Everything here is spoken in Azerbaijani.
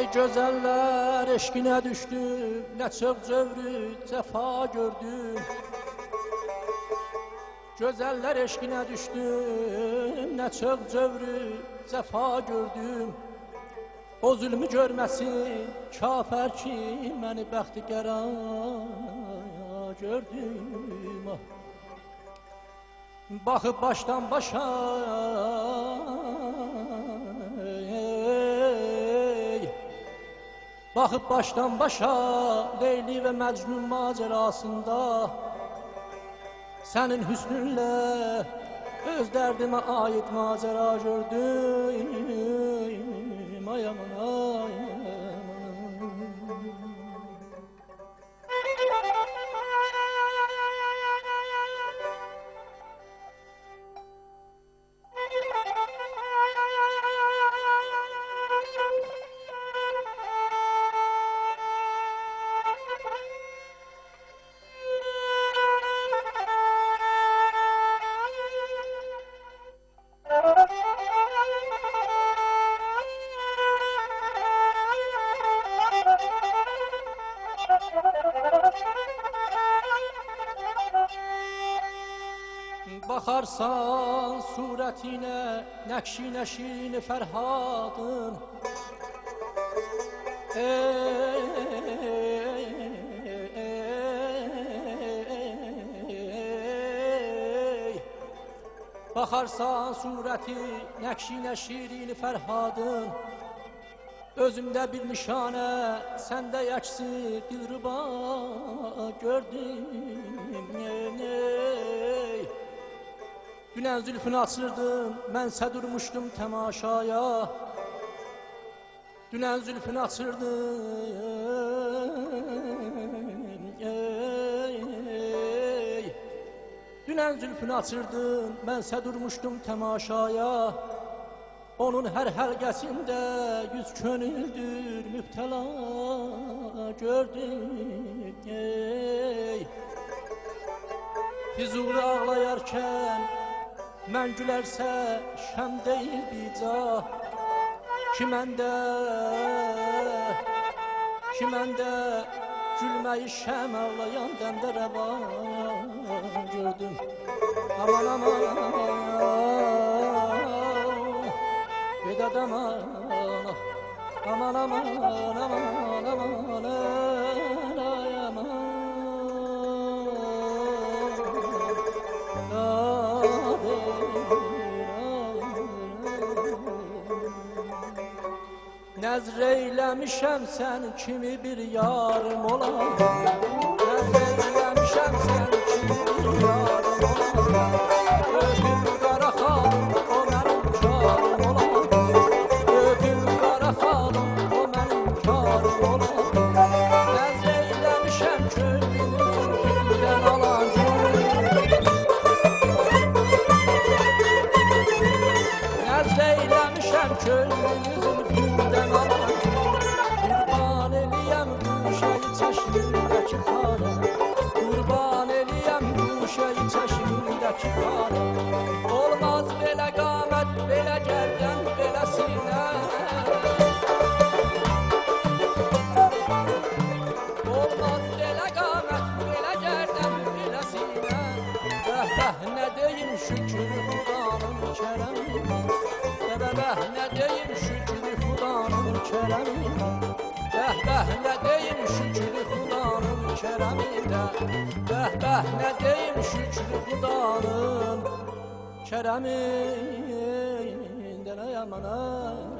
Ay gözəllər eşqinə düşdüm, nə çox cövrü cəfa gördüm. Gözəllər eşqinə düşdüm, nə çox cövrü cəfa gördüm. O zülmü görməsin kafər ki, məni bəxti qəra gördüm. Baxıb başdan başa Baxıb başdan başa Leyli və Məcnun macərasında sənin hüsnünlə öz dərdimə aid macəra gördüm. Ay aman, ay Baxarsan surətinə, nəqşinə şirin Fərhadın. Baxarsan surəti, nəqşinə şirin Fərhadın. Özümdə bir nişanə, səndə yəksi dilruba gördüm. Dünən zülfünü açırdım, mənsə durmuşdum təmaşaya. Dünən zülfünü açırdım, Dünən zülfünü açırdım, mənsə durmuşdum təmaşaya. Onun hər həlqəsində yüz könüldür mübtəla gördüm. Füzuli ağlayarkən mən gülərsə şəm deyil bica. Ki məndə gülməyi şəm ağlayan dəmdə rəva gördüm. Aman aman Vedad aman aman aman aman aman Nəzr eyləmişəm sən kimi bir yarım olan. Nəzr eyləmişəm sən kimi bir yarım olan. Öpüm qara xanım, o mənim karım olan. Öpüm qara xanım, o mənim karım olan. Nəzr eyləmişəm könlünü zülfümdən alan. Nəzr eyləmişəm könlünü zülfümdən alan. Qurban eləyəm quşayı çəşmindəki xana. Qurban eləyəm quşayı çəşmindəki xana. Olmaz belə qamət, belə gərdən, belə sinə. Olmaz belə qamət, belə gərdən, belə sinə. Bəh, nə deyim şükür Xudanın kərəminə. Bəh, nə deyim şükür Xudanın kərəminə. Bəh, nə deyim şükür Xudanın kərəminə. Bəh, nə deyim şükür Xudanın kərəminə. Ay aman ay